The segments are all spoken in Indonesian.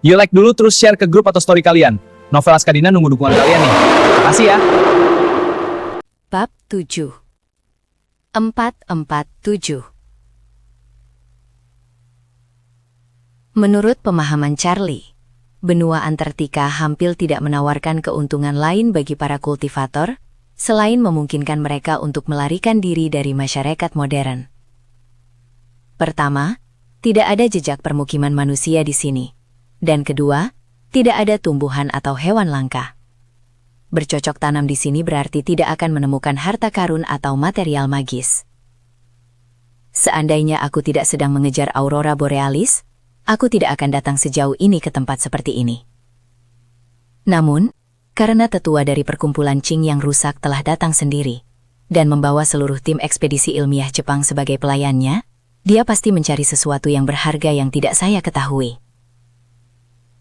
You like dulu terus share ke grup atau story kalian. Novel Askadina nunggu dukungan kalian nih. Makasih ya. Bab 7 447. Menurut pemahaman Charlie, benua Antartika hampir tidak menawarkan keuntungan lain bagi para kultivator, selain memungkinkan mereka untuk melarikan diri dari masyarakat modern. Pertama, tidak ada jejak permukiman manusia di sini. Dan kedua, tidak ada tumbuhan atau hewan langka. Bercocok tanam di sini berarti tidak akan menemukan harta karun atau material magis. Seandainya aku tidak sedang mengejar aurora borealis, aku tidak akan datang sejauh ini ke tempat seperti ini. Namun, karena tetua dari perkumpulan Qing yang rusak telah datang sendiri, dan membawa seluruh tim ekspedisi ilmiah Jepang sebagai pelayannya, dia pasti mencari sesuatu yang berharga yang tidak saya ketahui.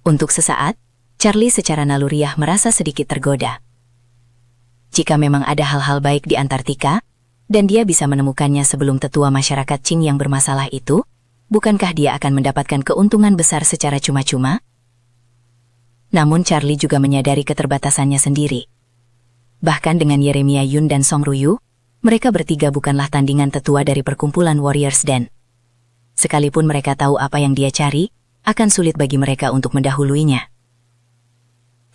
Untuk sesaat, Charlie secara naluriah merasa sedikit tergoda. Jika memang ada hal-hal baik di Antartika, dan dia bisa menemukannya sebelum tetua masyarakat Qing yang bermasalah itu, bukankah dia akan mendapatkan keuntungan besar secara cuma-cuma? Namun Charlie juga menyadari keterbatasannya sendiri. Bahkan dengan Yeremia Yun dan Song Ruyu, mereka bertiga bukanlah tandingan tetua dari perkumpulan Warriors Den. Sekalipun mereka tahu apa yang dia cari, akan sulit bagi mereka untuk mendahuluinya.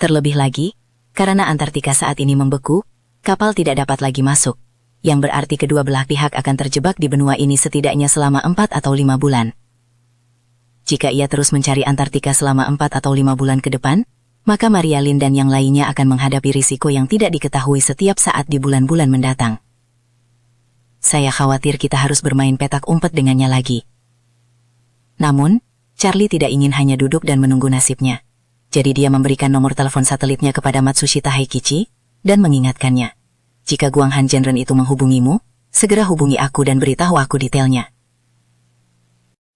Terlebih lagi, karena Antartika saat ini membeku, kapal tidak dapat lagi masuk, yang berarti kedua belah pihak akan terjebak di benua ini setidaknya selama 4 atau 5 bulan. Jika ia terus mencari Antartika selama 4 atau 5 bulan ke depan, maka Maria Lin dan yang lainnya akan menghadapi risiko yang tidak diketahui setiap saat di bulan-bulan mendatang. Saya khawatir kita harus bermain petak umpet dengannya lagi. Namun, Charlie tidak ingin hanya duduk dan menunggu nasibnya. Jadi dia memberikan nomor telepon satelitnya kepada Matsushita Heikichi, dan mengingatkannya. Jika Guang Han Genren itu menghubungimu, segera hubungi aku dan beritahu aku detailnya.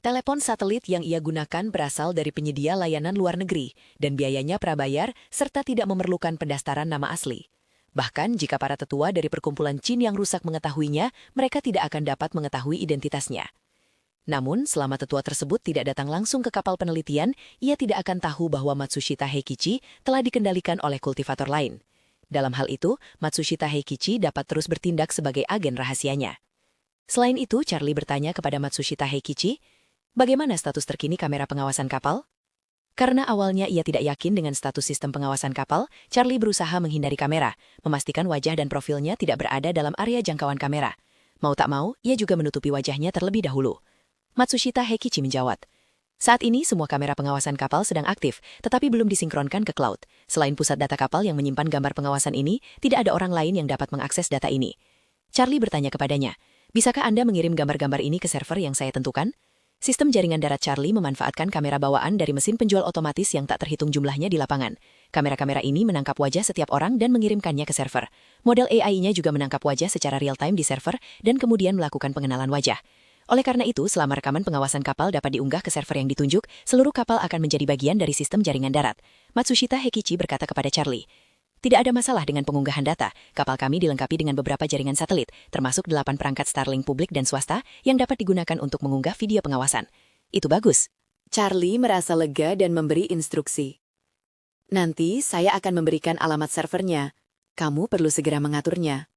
Telepon satelit yang ia gunakan berasal dari penyedia layanan luar negeri, dan biayanya prabayar serta tidak memerlukan pendaftaran nama asli. Bahkan jika para tetua dari perkumpulan Qin yang rusak mengetahuinya, mereka tidak akan dapat mengetahui identitasnya. Namun, selama tetua tersebut tidak datang langsung ke kapal penelitian, ia tidak akan tahu bahwa Matsushita Heikichi telah dikendalikan oleh kultivator lain. Dalam hal itu, Matsushita Heikichi dapat terus bertindak sebagai agen rahasianya. Selain itu, Charlie bertanya kepada Matsushita Heikichi, bagaimana status terkini kamera pengawasan kapal? Karena awalnya ia tidak yakin dengan status sistem pengawasan kapal, Charlie berusaha menghindari kamera, memastikan wajah dan profilnya tidak berada dalam area jangkauan kamera. Mau tak mau, ia juga menutupi wajahnya terlebih dahulu. Matsushita Heikichi menjawab, saat ini semua kamera pengawasan kapal sedang aktif, tetapi belum disinkronkan ke cloud. Selain pusat data kapal yang menyimpan gambar pengawasan ini, tidak ada orang lain yang dapat mengakses data ini. Charlie bertanya kepadanya, bisakah Anda mengirim gambar-gambar ini ke server yang saya tentukan? Sistem jaringan darat Charlie memanfaatkan kamera bawaan dari mesin penjual otomatis yang tak terhitung jumlahnya di lapangan. Kamera-kamera ini menangkap wajah setiap orang dan mengirimkannya ke server. Model AI-nya juga menangkap wajah secara real-time di server dan kemudian melakukan pengenalan wajah. Oleh karena itu, selama rekaman pengawasan kapal dapat diunggah ke server yang ditunjuk, seluruh kapal akan menjadi bagian dari sistem jaringan darat. Matsushita Heikichi berkata kepada Charlie, tidak ada masalah dengan pengunggahan data. Kapal kami dilengkapi dengan beberapa jaringan satelit, termasuk 8 perangkat Starlink publik dan swasta yang dapat digunakan untuk mengunggah video pengawasan. Itu bagus. Charlie merasa lega dan memberi instruksi. Nanti saya akan memberikan alamat servernya. Kamu perlu segera mengaturnya.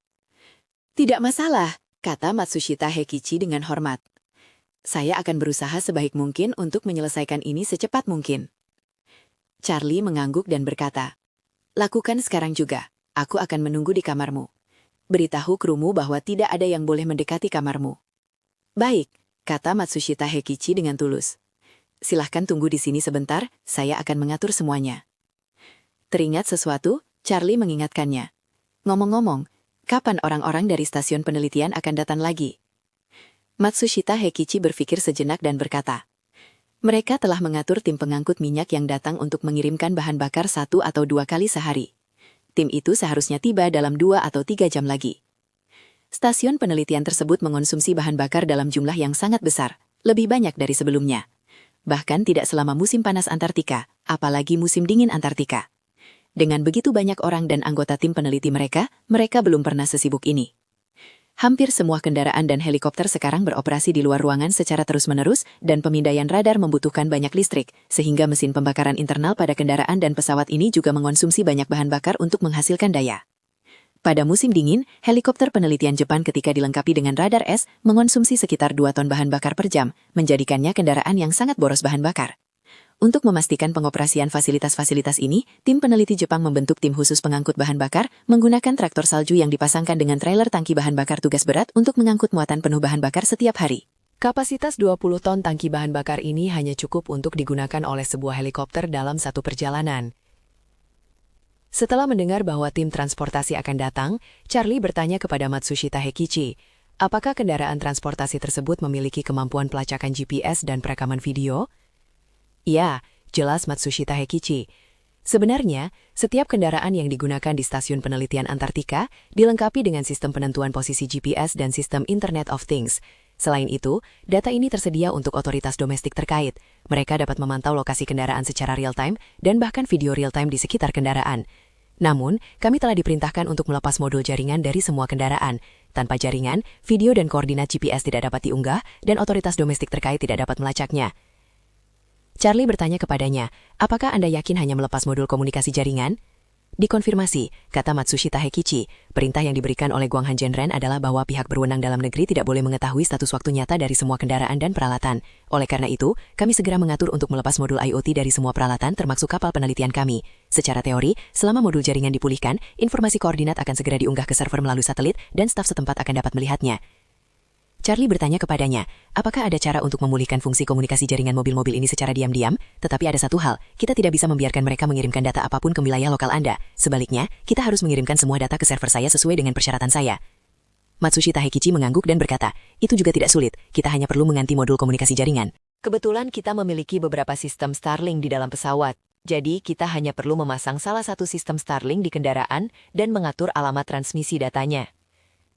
Tidak masalah, kata Matsushita Heikichi dengan hormat. Saya akan berusaha sebaik mungkin untuk menyelesaikan ini secepat mungkin. Charlie mengangguk dan berkata, lakukan sekarang juga. Aku akan menunggu di kamarmu. Beritahu krumu bahwa tidak ada yang boleh mendekati kamarmu. Baik, kata Matsushita Heikichi dengan tulus. Silahkan tunggu di sini sebentar, saya akan mengatur semuanya. Teringat sesuatu, Charlie mengingatkannya. Ngomong-ngomong, kapan orang-orang dari stasiun penelitian akan datang lagi? Matsushita Heikichi berpikir sejenak dan berkata, mereka telah mengatur tim pengangkut minyak yang datang untuk mengirimkan bahan bakar 1 atau 2 kali sehari. Tim itu seharusnya tiba dalam 2 atau 3 jam lagi. Stasiun penelitian tersebut mengonsumsi bahan bakar dalam jumlah yang sangat besar, lebih banyak dari sebelumnya. Bahkan tidak selama musim panas Antartika, apalagi musim dingin Antartika. Dengan begitu banyak orang dan anggota tim peneliti mereka belum pernah sesibuk ini. Hampir semua kendaraan dan helikopter sekarang beroperasi di luar ruangan secara terus-menerus dan pemindaian radar membutuhkan banyak listrik, sehingga mesin pembakaran internal pada kendaraan dan pesawat ini juga mengonsumsi banyak bahan bakar untuk menghasilkan daya. Pada musim dingin, helikopter penelitian Jepang ketika dilengkapi dengan radar es mengonsumsi sekitar 2 ton bahan bakar per jam, menjadikannya kendaraan yang sangat boros bahan bakar. Untuk memastikan pengoperasian fasilitas-fasilitas ini, tim peneliti Jepang membentuk tim khusus pengangkut bahan bakar menggunakan traktor salju yang dipasangkan dengan trailer tangki bahan bakar tugas berat untuk mengangkut muatan penuh bahan bakar setiap hari. Kapasitas 20 ton tangki bahan bakar ini hanya cukup untuk digunakan oleh sebuah helikopter dalam satu perjalanan. Setelah mendengar bahwa tim transportasi akan datang, Charlie bertanya kepada Matsushita Heikichi, apakah kendaraan transportasi tersebut memiliki kemampuan pelacakan GPS dan perekaman video? Ya, jelas Matsushita Heikichi. Sebenarnya, setiap kendaraan yang digunakan di stasiun penelitian Antartika dilengkapi dengan sistem penentuan posisi GPS dan sistem Internet of Things. Selain itu, data ini tersedia untuk otoritas domestik terkait. Mereka dapat memantau lokasi kendaraan secara real-time dan bahkan video real-time di sekitar kendaraan. Namun, kami telah diperintahkan untuk melepas modul jaringan dari semua kendaraan. Tanpa jaringan, video dan koordinat GPS tidak dapat diunggah dan otoritas domestik terkait tidak dapat melacaknya. Charlie bertanya kepadanya, apakah Anda yakin hanya melepas modul komunikasi jaringan? Dikonfirmasi, kata Matsushita Heikichi, perintah yang diberikan oleh Guanghan Genren adalah bahwa pihak berwenang dalam negeri tidak boleh mengetahui status waktu nyata dari semua kendaraan dan peralatan. Oleh karena itu, kami segera mengatur untuk melepas modul IoT dari semua peralatan termasuk kapal penelitian kami. Secara teori, selama modul jaringan dipulihkan, informasi koordinat akan segera diunggah ke server melalui satelit dan staf setempat akan dapat melihatnya. Charlie bertanya kepadanya, apakah ada cara untuk memulihkan fungsi komunikasi jaringan mobil-mobil ini secara diam-diam? Tetapi ada satu hal, kita tidak bisa membiarkan mereka mengirimkan data apapun ke wilayah lokal Anda. Sebaliknya, kita harus mengirimkan semua data ke server saya sesuai dengan persyaratan saya. Matsushita Heikichi mengangguk dan berkata, itu juga tidak sulit, kita hanya perlu mengganti modul komunikasi jaringan. Kebetulan kita memiliki beberapa sistem Starlink di dalam pesawat. Jadi, kita hanya perlu memasang salah satu sistem Starlink di kendaraan dan mengatur alamat transmisi datanya.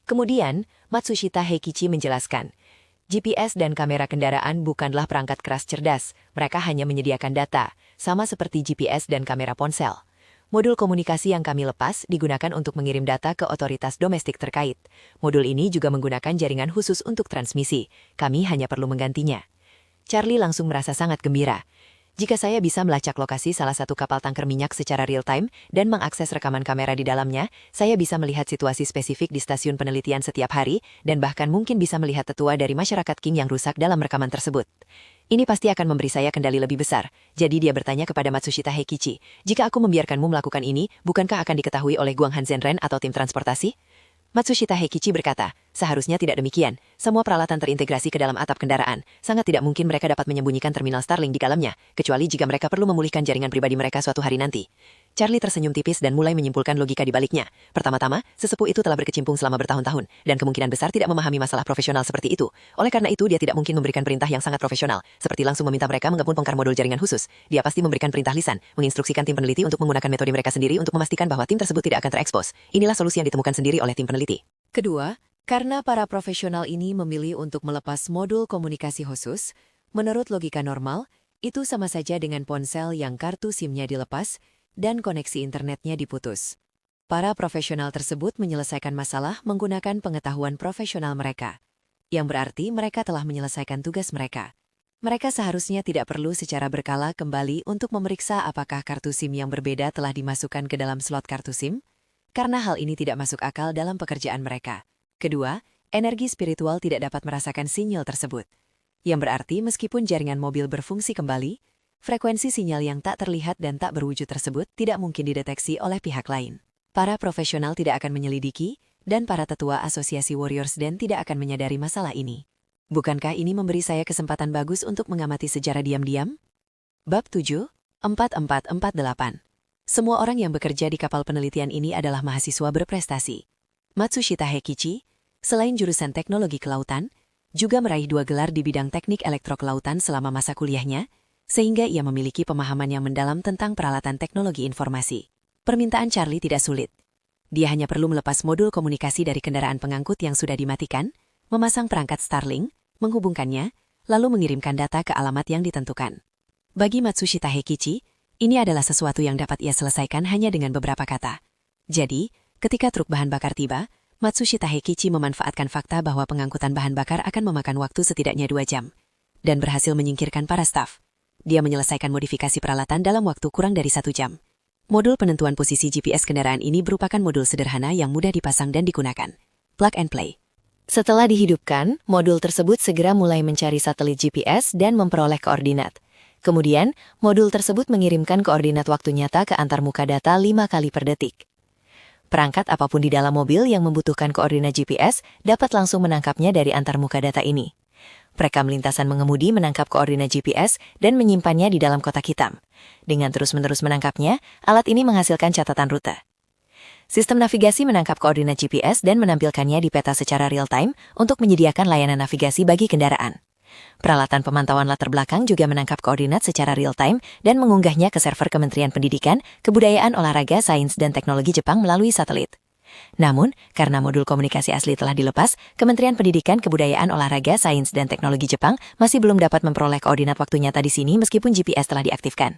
Kemudian, Matsushita Heikichi menjelaskan, GPS dan kamera kendaraan bukanlah perangkat keras cerdas, mereka hanya menyediakan data, sama seperti GPS dan kamera ponsel. Modul komunikasi yang kami lepas digunakan untuk mengirim data ke otoritas domestik terkait. Modul ini juga menggunakan jaringan khusus untuk transmisi, kami hanya perlu menggantinya. Charlie langsung merasa sangat gembira. Jika saya bisa melacak lokasi salah satu kapal tangker minyak secara real-time dan mengakses rekaman kamera di dalamnya, saya bisa melihat situasi spesifik di stasiun penelitian setiap hari dan bahkan mungkin bisa melihat tetua dari masyarakat King yang rusak dalam rekaman tersebut. Ini pasti akan memberi saya kendali lebih besar. Jadi dia bertanya kepada Matsushita Heikichi, jika aku membiarkanmu melakukan ini, bukankah akan diketahui oleh Guanghan Genren atau tim transportasi? Matsushita Heikichi berkata, seharusnya tidak demikian. Semua peralatan terintegrasi ke dalam atap kendaraan. Sangat tidak mungkin mereka dapat menyembunyikan terminal Starlink di dalamnya, kecuali jika mereka perlu memulihkan jaringan pribadi mereka suatu hari nanti. Charlie tersenyum tipis dan mulai menyimpulkan logika di baliknya. Pertama-tama, sesepuh itu telah berkecimpung selama bertahun-tahun, dan kemungkinan besar tidak memahami masalah profesional seperti itu. Oleh karena itu, dia tidak mungkin memberikan perintah yang sangat profesional, seperti langsung meminta mereka menggabung bongkar modul jaringan khusus. Dia pasti memberikan perintah lisan, menginstruksikan tim peneliti untuk menggunakan metode mereka sendiri untuk memastikan bahwa tim tersebut tidak akan terekspos. Inilah solusi yang ditemukan sendiri oleh tim peneliti. Kedua, karena para profesional ini memilih untuk melepas modul komunikasi khusus, menurut logika normal, itu sama saja dengan ponsel yang kartu SIM-nya dilepas dan koneksi internetnya diputus. Para profesional tersebut menyelesaikan masalah menggunakan pengetahuan profesional mereka, yang berarti mereka telah menyelesaikan tugas mereka. Mereka seharusnya tidak perlu secara berkala kembali untuk memeriksa apakah kartu SIM yang berbeda telah dimasukkan ke dalam slot kartu SIM, karena hal ini tidak masuk akal dalam pekerjaan mereka. Kedua, energi spiritual tidak dapat merasakan sinyal tersebut. Yang berarti meskipun jaringan mobil berfungsi kembali, frekuensi sinyal yang tak terlihat dan tak berwujud tersebut tidak mungkin dideteksi oleh pihak lain. Para profesional tidak akan menyelidiki, dan para tetua asosiasi Warriors Den tidak akan menyadari masalah ini. Bukankah ini memberi saya kesempatan bagus untuk mengamati sejarah diam-diam? Bab 7, 4448. Semua orang yang bekerja di kapal penelitian ini adalah mahasiswa berprestasi. Matsushita Heikichi, selain jurusan teknologi kelautan, juga meraih 2 gelar di bidang teknik elektrokelautan selama masa kuliahnya, sehingga ia memiliki pemahaman yang mendalam tentang peralatan teknologi informasi. Permintaan Charlie tidak sulit. Dia hanya perlu melepas modul komunikasi dari kendaraan pengangkut yang sudah dimatikan, memasang perangkat Starlink, menghubungkannya, lalu mengirimkan data ke alamat yang ditentukan. Bagi Matsushita Heikichi, ini adalah sesuatu yang dapat ia selesaikan hanya dengan beberapa kata. Jadi, ketika truk bahan bakar tiba, Matsushita Heikichi memanfaatkan fakta bahwa pengangkutan bahan bakar akan memakan waktu setidaknya 2 jam, dan berhasil menyingkirkan para staf. Dia menyelesaikan modifikasi peralatan dalam waktu kurang dari 1 jam. Modul penentuan posisi GPS kendaraan ini merupakan modul sederhana yang mudah dipasang dan digunakan. Plug and play. Setelah dihidupkan, modul tersebut segera mulai mencari satelit GPS dan memperoleh koordinat. Kemudian, modul tersebut mengirimkan koordinat waktu nyata ke antarmuka data 5 kali per detik. Perangkat apapun di dalam mobil yang membutuhkan koordinat GPS dapat langsung menangkapnya dari antarmuka data ini. Perekam lintasan mengemudi menangkap koordinat GPS dan menyimpannya di dalam kotak hitam. Dengan terus-menerus menangkapnya, alat ini menghasilkan catatan rute. Sistem navigasi menangkap koordinat GPS dan menampilkannya di peta secara real-time untuk menyediakan layanan navigasi bagi kendaraan. Peralatan pemantauan latar belakang juga menangkap koordinat secara real-time dan mengunggahnya ke server Kementerian Pendidikan, Kebudayaan, Olahraga, Sains, dan Teknologi Jepang melalui satelit. Namun, karena modul komunikasi asli telah dilepas, Kementerian Pendidikan, Kebudayaan, Olahraga, Sains, dan Teknologi Jepang masih belum dapat memperoleh koordinat waktu nyata di sini meskipun GPS telah diaktifkan.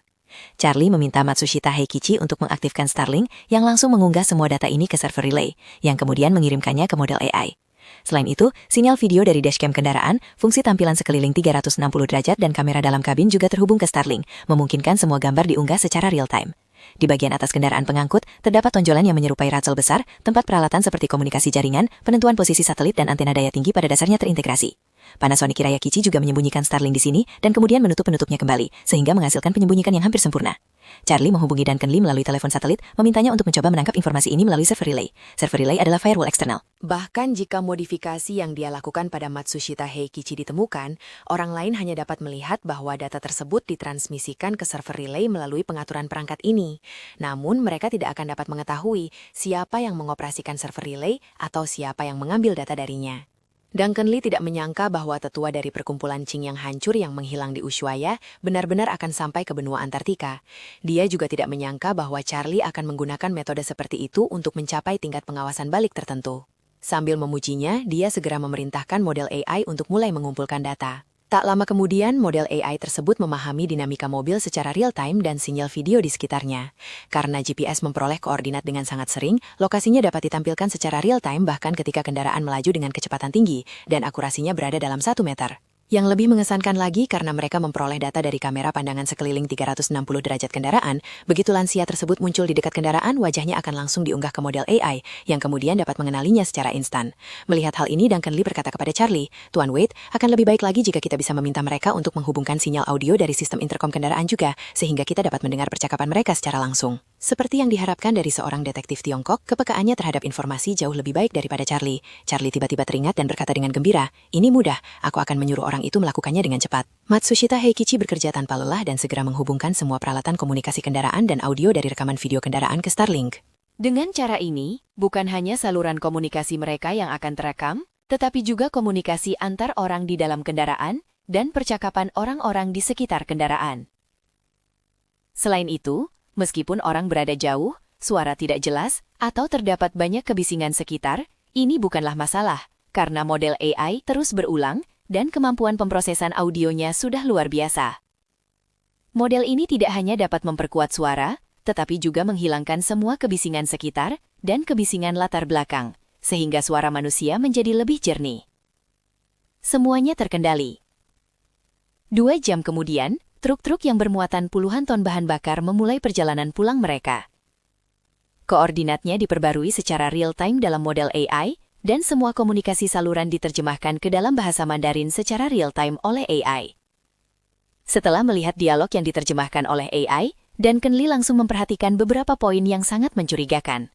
Charlie meminta Matsushita Heikichi untuk mengaktifkan Starlink yang langsung mengunggah semua data ini ke server relay, yang kemudian mengirimkannya ke model AI. Selain itu, sinyal video dari dashcam kendaraan, fungsi tampilan sekeliling 360 derajat dan kamera dalam kabin juga terhubung ke Starlink, memungkinkan semua gambar diunggah secara real-time. Di bagian atas kendaraan pengangkut, terdapat tonjolan yang menyerupai ratsel besar, tempat peralatan seperti komunikasi jaringan, penentuan posisi satelit dan antena daya tinggi pada dasarnya terintegrasi. Panasonic Hirayakichi juga menyembunyikan Starlink di sini dan kemudian menutup penutupnya kembali, sehingga menghasilkan penyembunyikan yang hampir sempurna. Charlie menghubungi Duncan Lee melalui telepon satelit, memintanya untuk mencoba menangkap informasi ini melalui server relay. Server relay adalah firewall eksternal. Bahkan jika modifikasi yang dia lakukan pada Matsushita Heikichi ditemukan, orang lain hanya dapat melihat bahwa data tersebut ditransmisikan ke server relay melalui pengaturan perangkat ini. Namun, mereka tidak akan dapat mengetahui siapa yang mengoperasikan server relay atau siapa yang mengambil data darinya. Duncan Lee tidak menyangka bahwa tetua dari perkumpulan Qing yang hancur yang menghilang di Ushuaia benar-benar akan sampai ke benua Antartika. Dia juga tidak menyangka bahwa Charlie akan menggunakan metode seperti itu untuk mencapai tingkat pengawasan balik tertentu. Sambil memujinya, dia segera memerintahkan model AI untuk mulai mengumpulkan data. Tak lama kemudian, model AI tersebut memahami dinamika mobil secara real-time dan sinyal video di sekitarnya. Karena GPS memperoleh koordinat dengan sangat sering, lokasinya dapat ditampilkan secara real-time bahkan ketika kendaraan melaju dengan kecepatan tinggi, dan akurasinya berada dalam 1 meter. Yang lebih mengesankan lagi karena mereka memperoleh data dari kamera pandangan sekeliling 360 derajat kendaraan, begitu lansia tersebut muncul di dekat kendaraan, wajahnya akan langsung diunggah ke model AI, yang kemudian dapat mengenalinya secara instan. Melihat hal ini, Duncan Lee berkata kepada Charlie, "Tuan Wade, akan lebih baik lagi jika kita bisa meminta mereka untuk menghubungkan sinyal audio dari sistem intercom kendaraan juga, sehingga kita dapat mendengar percakapan mereka secara langsung." Seperti yang diharapkan dari seorang detektif Tiongkok, kepekaannya terhadap informasi jauh lebih baik daripada Charlie. Charlie tiba-tiba teringat dan berkata dengan gembira, "Ini mudah, aku akan menyuruh orang itu melakukannya dengan cepat." Matsushita Heikichi bekerja tanpa lelah dan segera menghubungkan semua peralatan komunikasi kendaraan dan audio dari rekaman video kendaraan ke Starlink. Dengan cara ini, bukan hanya saluran komunikasi mereka yang akan terekam, tetapi juga komunikasi antar orang di dalam kendaraan dan percakapan orang-orang di sekitar kendaraan. Selain itu, meskipun orang berada jauh, suara tidak jelas, atau terdapat banyak kebisingan sekitar, ini bukanlah masalah, karena model AI terus berulang dan kemampuan pemrosesan audionya sudah luar biasa. Model ini tidak hanya dapat memperkuat suara, tetapi juga menghilangkan semua kebisingan sekitar dan kebisingan latar belakang, sehingga suara manusia menjadi lebih jernih. Semuanya terkendali. 2 jam kemudian, truk-truk yang bermuatan puluhan ton bahan bakar memulai perjalanan pulang mereka. Koordinatnya diperbarui secara real-time dalam model AI, dan semua komunikasi saluran diterjemahkan ke dalam bahasa Mandarin secara real-time oleh AI. Setelah melihat dialog yang diterjemahkan oleh AI, Duncan Lee langsung memperhatikan beberapa poin yang sangat mencurigakan.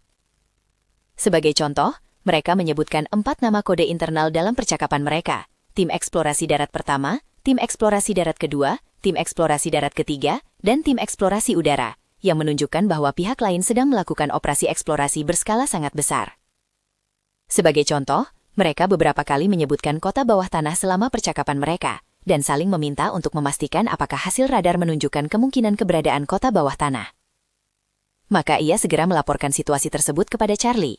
Sebagai contoh, mereka menyebutkan 4 nama kode internal dalam percakapan mereka: Tim Eksplorasi Darat Pertama, Tim Eksplorasi Darat Kedua, Tim Eksplorasi Darat Ketiga, dan Tim Eksplorasi Udara, yang menunjukkan bahwa pihak lain sedang melakukan operasi eksplorasi berskala sangat besar. Sebagai contoh, mereka beberapa kali menyebutkan kota bawah tanah selama percakapan mereka, dan saling meminta untuk memastikan apakah hasil radar menunjukkan kemungkinan keberadaan kota bawah tanah. Maka ia segera melaporkan situasi tersebut kepada Charlie.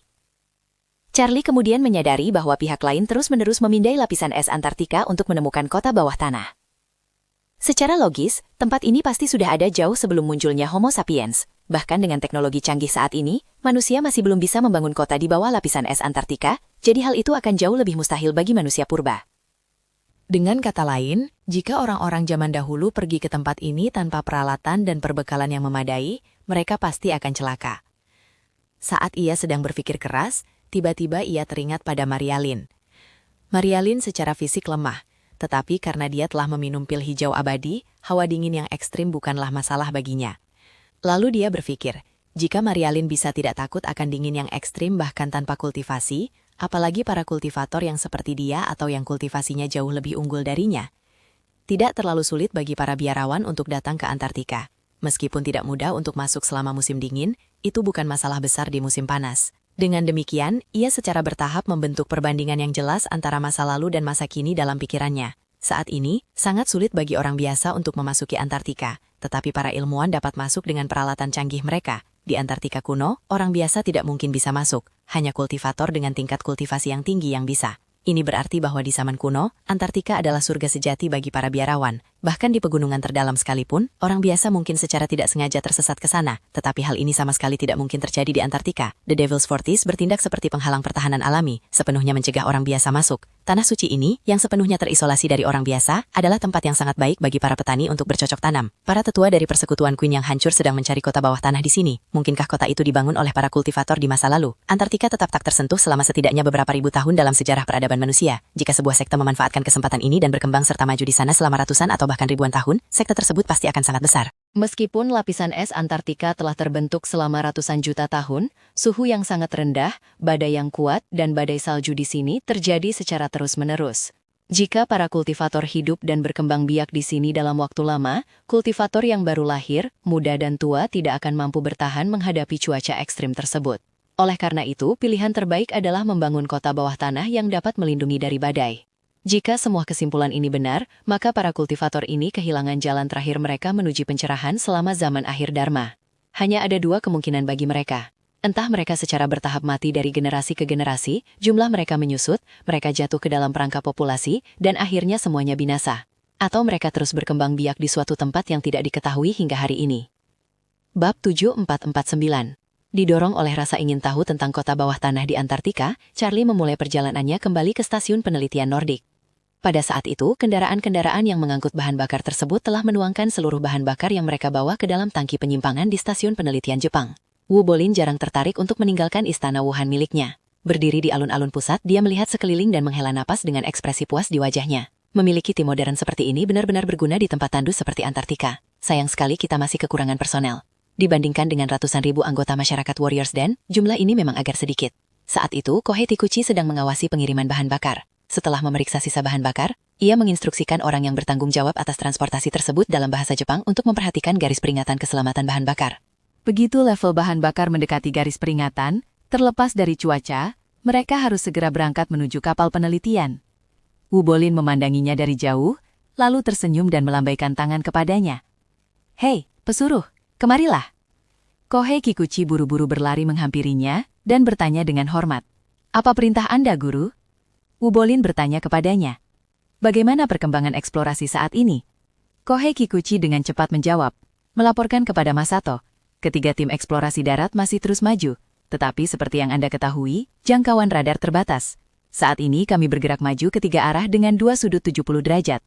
Charlie kemudian menyadari bahwa pihak lain terus-menerus memindai lapisan es Antartika untuk menemukan kota bawah tanah. Secara logis, tempat ini pasti sudah ada jauh sebelum munculnya Homo sapiens, Bahkan dengan teknologi canggih saat ini, manusia masih belum bisa membangun kota di bawah lapisan es Antartika, jadi hal itu akan jauh lebih mustahil bagi manusia purba. Dengan kata lain, jika orang-orang zaman dahulu pergi ke tempat ini tanpa peralatan dan perbekalan yang memadai, mereka pasti akan celaka. Saat ia sedang berpikir keras, tiba-tiba ia teringat pada Marialyn. Marialyn secara fisik lemah, tetapi karena dia telah meminum pil hijau abadi, hawa dingin yang ekstrim bukanlah masalah baginya. Lalu dia berpikir, jika Marialyn bisa tidak takut akan dingin yang ekstrim bahkan tanpa kultivasi, apalagi para kultivator yang seperti dia atau yang kultivasinya jauh lebih unggul darinya. Tidak terlalu sulit bagi para biarawan untuk datang ke Antartika. Meskipun tidak mudah untuk masuk selama musim dingin, itu bukan masalah besar di musim panas. Dengan demikian, ia secara bertahap membentuk perbandingan yang jelas antara masa lalu dan masa kini dalam pikirannya. Saat ini, sangat sulit bagi orang biasa untuk memasuki Antartika, tetapi para ilmuwan dapat masuk dengan peralatan canggih mereka. Di Antartika kuno, orang biasa tidak mungkin bisa masuk, hanya kultivator dengan tingkat kultivasi yang tinggi yang bisa. Ini berarti bahwa di zaman kuno, Antartika adalah surga sejati bagi para biarawan. Bahkan di pegunungan terdalam sekalipun, orang biasa mungkin secara tidak sengaja tersesat ke sana, tetapi hal ini sama sekali tidak mungkin terjadi di Antartika. The Devil's Fortress bertindak seperti penghalang pertahanan alami, sepenuhnya mencegah orang biasa masuk. Tanah suci ini, yang sepenuhnya terisolasi dari orang biasa, adalah tempat yang sangat baik bagi para petani untuk bercocok tanam. Para tetua dari persekutuan Queen yang hancur sedang mencari kota bawah tanah di sini. Mungkinkah kota itu dibangun oleh para kultivator di masa lalu? Antartika tetap tak tersentuh selama setidaknya beberapa ribu tahun dalam sejarah peradaban manusia. Jika sebuah sekte memanfaatkan kesempatan ini dan berkembang serta maju di sana selama ratusan atau bahkan ribuan tahun, sekte tersebut pasti akan sangat besar. Meskipun lapisan es Antartika telah terbentuk selama ratusan juta tahun, suhu yang sangat rendah, badai yang kuat, dan badai salju di sini terjadi secara terus-menerus. Jika para kultivator hidup dan berkembang biak di sini dalam waktu lama, kultivator yang baru lahir, muda dan tua tidak akan mampu bertahan menghadapi cuaca ekstrim tersebut. Oleh karena itu, pilihan terbaik adalah membangun kota bawah tanah yang dapat melindungi dari badai. Jika semua kesimpulan ini benar, maka para kultivator ini kehilangan jalan terakhir mereka menuju pencerahan selama zaman akhir Dharma. Hanya ada dua kemungkinan bagi mereka. Entah mereka secara bertahap mati dari generasi ke generasi, jumlah mereka menyusut, mereka jatuh ke dalam perangkap populasi, dan akhirnya semuanya binasa. Atau mereka terus berkembang biak di suatu tempat yang tidak diketahui hingga hari ini. Bab 7449. Didorong oleh rasa ingin tahu tentang kota bawah tanah di Antartika, Charlie memulai perjalanannya kembali ke stasiun penelitian Nordik. Pada saat itu, kendaraan-kendaraan yang mengangkut bahan bakar tersebut telah menuangkan seluruh bahan bakar yang mereka bawa ke dalam tangki penyimpangan di stasiun penelitian Jepang. Wu Bolin jarang tertarik untuk meninggalkan istana Wuhan miliknya. Berdiri di alun-alun pusat, dia melihat sekeliling dan menghela napas dengan ekspresi puas di wajahnya. Memiliki tim modern seperti ini benar-benar berguna di tempat tandus seperti Antartika. Sayang sekali kita masih kekurangan personel. Dibandingkan dengan ratusan ribu anggota masyarakat Warriors Den, jumlah ini memang agak sedikit. Saat itu, Kohei Tikuchi sedang mengawasi pengiriman bahan bakar. Setelah memeriksa sisa bahan bakar, ia menginstruksikan orang yang bertanggung jawab atas transportasi tersebut dalam bahasa Jepang untuk memperhatikan garis peringatan keselamatan bahan bakar. Begitu level bahan bakar mendekati garis peringatan, terlepas dari cuaca, mereka harus segera berangkat menuju kapal penelitian. Wu Bolin memandanginya dari jauh, lalu tersenyum dan melambaikan tangan kepadanya. "Hei, pesuruh, kemarilah." Kohei Kikuchi buru-buru berlari menghampirinya dan bertanya dengan hormat. "Apa perintah Anda, Guru?" Wu Bolin bertanya kepadanya. "Bagaimana perkembangan eksplorasi saat ini?" Kohei Kikuchi dengan cepat menjawab, melaporkan kepada Masato. Ketiga tim eksplorasi darat masih terus maju, tetapi seperti yang Anda ketahui, jangkauan radar terbatas. Saat ini kami bergerak maju ke tiga arah dengan dua sudut 70 derajat.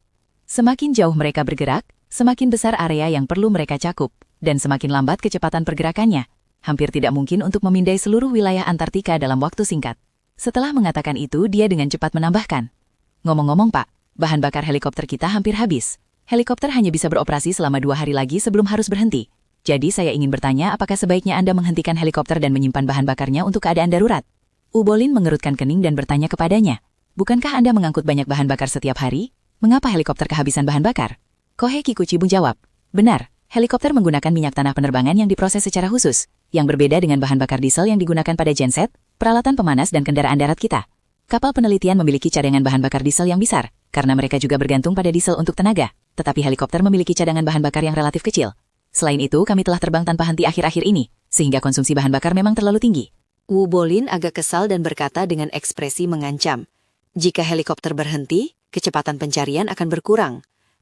Semakin jauh mereka bergerak, semakin besar area yang perlu mereka cakup, dan semakin lambat kecepatan pergerakannya. Hampir tidak mungkin untuk memindai seluruh wilayah Antartika dalam waktu singkat. Setelah mengatakan itu, dia dengan cepat menambahkan. "Ngomong-ngomong Pak, bahan bakar helikopter kita hampir habis. Helikopter hanya bisa beroperasi selama 2 hari lagi sebelum harus berhenti. Jadi saya ingin bertanya apakah sebaiknya Anda menghentikan helikopter dan menyimpan bahan bakarnya untuk keadaan darurat?" Wu Bolin mengerutkan kening dan bertanya kepadanya. "Bukankah Anda mengangkut banyak bahan bakar setiap hari? Mengapa helikopter kehabisan bahan bakar?" Kohei Kikuchi menjawab. "Benar, helikopter menggunakan minyak tanah penerbangan yang diproses secara khusus, yang berbeda dengan bahan bakar diesel yang digunakan pada genset, peralatan pemanas dan kendaraan darat kita. Kapal penelitian memiliki cadangan bahan bakar diesel yang besar, karena mereka juga bergantung pada diesel untuk tenaga, tetapi helikopter memiliki cadangan bahan bakar yang relatif kecil. Selain itu, kami telah terbang tanpa henti akhir-akhir ini, sehingga konsumsi bahan bakar memang terlalu tinggi." Wu Bolin agak kesal dan berkata dengan ekspresi mengancam. "Jika helikopter berhenti, kecepatan pencarian akan berkurang.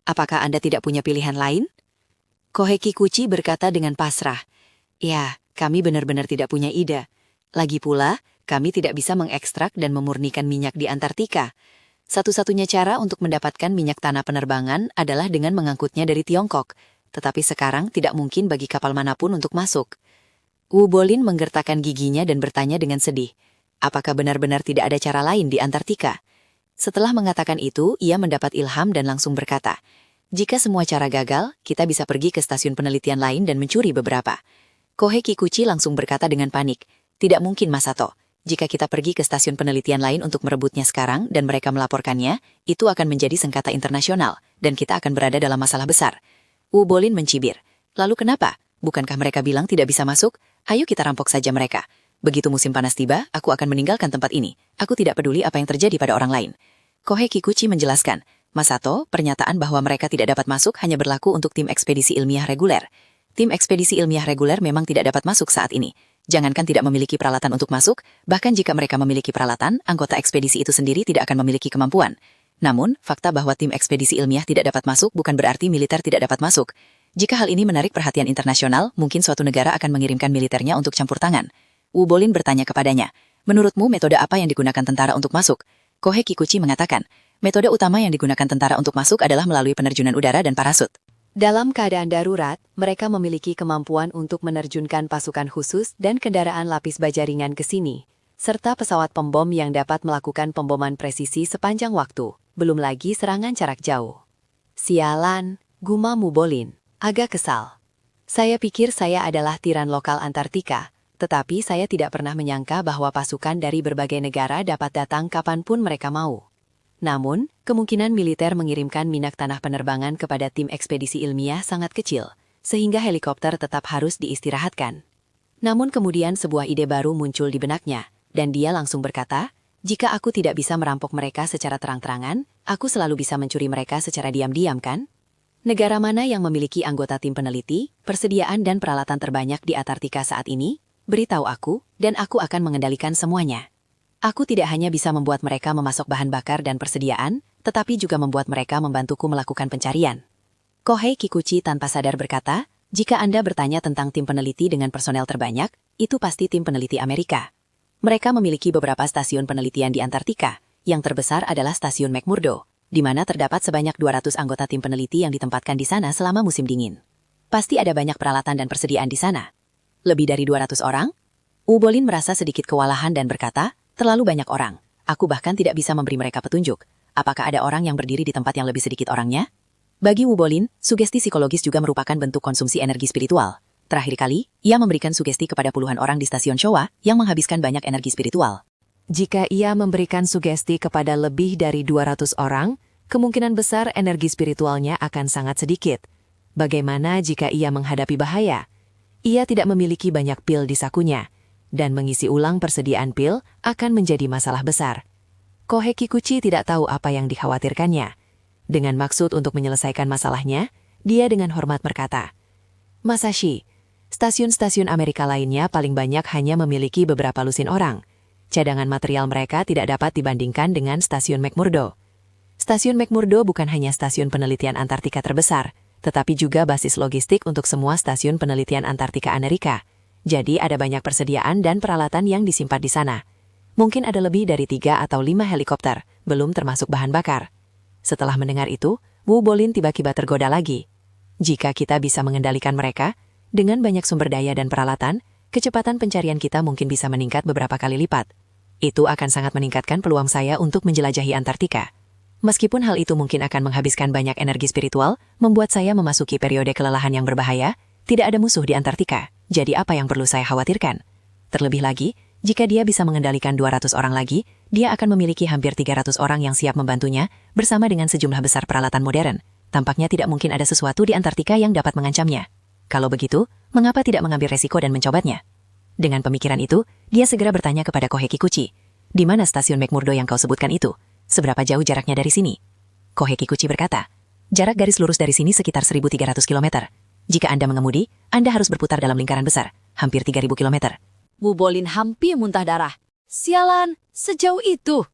Apakah Anda tidak punya pilihan lain?" Kohei Kikuchi berkata dengan pasrah. Ya, kami benar-benar tidak punya ide. Lagi pula, kami tidak bisa mengekstrak dan memurnikan minyak di Antartika. Satu-satunya cara untuk mendapatkan minyak tanah penerbangan adalah dengan mengangkutnya dari Tiongkok. Tetapi sekarang tidak mungkin bagi kapal manapun untuk masuk. Wu Bolin menggertakkan giginya dan bertanya dengan sedih. Apakah benar-benar tidak ada cara lain di Antartika? Setelah mengatakan itu, ia mendapat ilham dan langsung berkata, jika semua cara gagal, kita bisa pergi ke stasiun penelitian lain dan mencuri beberapa. Kohei Kikuchi langsung berkata dengan panik, tidak mungkin Masato. Jika kita pergi ke stasiun penelitian lain untuk merebutnya sekarang dan mereka melaporkannya, itu akan menjadi sengketa internasional, dan kita akan berada dalam masalah besar. Wu Bolin mencibir. Lalu kenapa? Bukankah mereka bilang tidak bisa masuk? Ayo kita rampok saja mereka. Begitu musim panas tiba, aku akan meninggalkan tempat ini. Aku tidak peduli apa yang terjadi pada orang lain. Kohei Kikuchi menjelaskan, Masato, pernyataan bahwa mereka tidak dapat masuk hanya berlaku untuk tim ekspedisi ilmiah reguler. Tim ekspedisi ilmiah reguler memang tidak dapat masuk saat ini. Jangankan tidak memiliki peralatan untuk masuk, bahkan jika mereka memiliki peralatan, anggota ekspedisi itu sendiri tidak akan memiliki kemampuan. Namun, fakta bahwa tim ekspedisi ilmiah tidak dapat masuk bukan berarti militer tidak dapat masuk. Jika hal ini menarik perhatian internasional, mungkin suatu negara akan mengirimkan militernya untuk campur tangan. Wu Bolin bertanya kepadanya, menurutmu metode apa yang digunakan tentara untuk masuk? Kohei Kikuchi mengatakan, metode utama yang digunakan tentara untuk masuk adalah melalui penerjunan udara dan parasut. Dalam keadaan darurat, mereka memiliki kemampuan untuk menerjunkan pasukan khusus dan kendaraan lapis baja ringan ke sini, serta pesawat pembom yang dapat melakukan pemboman presisi sepanjang waktu, belum lagi serangan jarak jauh. Sialan, gumam Wu Bolin, agak kesal. Saya pikir saya adalah tiran lokal Antartika, tetapi saya tidak pernah menyangka bahwa pasukan dari berbagai negara dapat datang kapanpun mereka mau. Namun, kemungkinan militer mengirimkan minyak tanah penerbangan kepada tim ekspedisi ilmiah sangat kecil, sehingga helikopter tetap harus diistirahatkan. Namun kemudian sebuah ide baru muncul di benaknya, dan dia langsung berkata, jika aku tidak bisa merampok mereka secara terang-terangan, aku selalu bisa mencuri mereka secara diam-diam kan? Negara mana yang memiliki anggota tim peneliti, persediaan dan peralatan terbanyak di Antartika saat ini? Beritahu aku, dan aku akan mengendalikan semuanya. Aku tidak hanya bisa membuat mereka memasok bahan bakar dan persediaan, tetapi juga membuat mereka membantuku melakukan pencarian. Kohei Kikuchi tanpa sadar berkata, jika Anda bertanya tentang tim peneliti dengan personel terbanyak, itu pasti tim peneliti Amerika. Mereka memiliki beberapa stasiun penelitian di Antartika. Yang terbesar adalah stasiun McMurdo, di mana terdapat sebanyak 200 anggota tim peneliti yang ditempatkan di sana selama musim dingin. Pasti ada banyak peralatan dan persediaan di sana. Lebih dari 200 orang? Wu Bolin merasa sedikit kewalahan dan berkata, terlalu banyak orang. Aku bahkan tidak bisa memberi mereka petunjuk. Apakah ada orang yang berdiri di tempat yang lebih sedikit orangnya? Bagi Wu Bolin, sugesti psikologis juga merupakan bentuk konsumsi energi spiritual. Terakhir kali, ia memberikan sugesti kepada puluhan orang di stasiun Showa yang menghabiskan banyak energi spiritual. Jika ia memberikan sugesti kepada lebih dari 200 orang, kemungkinan besar energi spiritualnya akan sangat sedikit. Bagaimana jika ia menghadapi bahaya? Ia tidak memiliki banyak pil di sakunya, dan mengisi ulang persediaan pil akan menjadi masalah besar. Kohei Kikuchi tidak tahu apa yang dikhawatirkannya. Dengan maksud untuk menyelesaikan masalahnya, dia dengan hormat berkata, Masashi, stasiun-stasiun Amerika lainnya paling banyak hanya memiliki beberapa lusin orang. Cadangan material mereka tidak dapat dibandingkan dengan stasiun McMurdo. Stasiun McMurdo bukan hanya stasiun penelitian Antartika terbesar, tetapi juga basis logistik untuk semua stasiun penelitian Antartika Amerika. Jadi ada banyak persediaan dan peralatan yang disimpan di sana. Mungkin ada lebih dari 3 atau 5 helikopter, belum termasuk bahan bakar. Setelah mendengar itu, Wu Bolin tiba-tiba tergoda lagi. Jika kita bisa mengendalikan mereka, dengan banyak sumber daya dan peralatan, kecepatan pencarian kita mungkin bisa meningkat beberapa kali lipat. Itu akan sangat meningkatkan peluang saya untuk menjelajahi Antartika. Meskipun hal itu mungkin akan menghabiskan banyak energi spiritual, membuat saya memasuki periode kelelahan yang berbahaya, tidak ada musuh di Antartika. Jadi apa yang perlu saya khawatirkan? Terlebih lagi, jika dia bisa mengendalikan 200 orang lagi, dia akan memiliki hampir 300 orang yang siap membantunya, bersama dengan sejumlah besar peralatan modern. Tampaknya tidak mungkin ada sesuatu di Antartika yang dapat mengancamnya. Kalau begitu, mengapa tidak mengambil resiko dan mencobanya? Dengan pemikiran itu, dia segera bertanya kepada Kohei Kikuchi, di mana stasiun McMurdo yang kau sebutkan itu? Seberapa jauh jaraknya dari sini? Kohei Kikuchi berkata, jarak garis lurus dari sini sekitar 1.300 km. Jika Anda mengemudi, Anda harus berputar dalam lingkaran besar, hampir 3.000 km. Wu Bolin hampir muntah darah. Sialan, sejauh itu.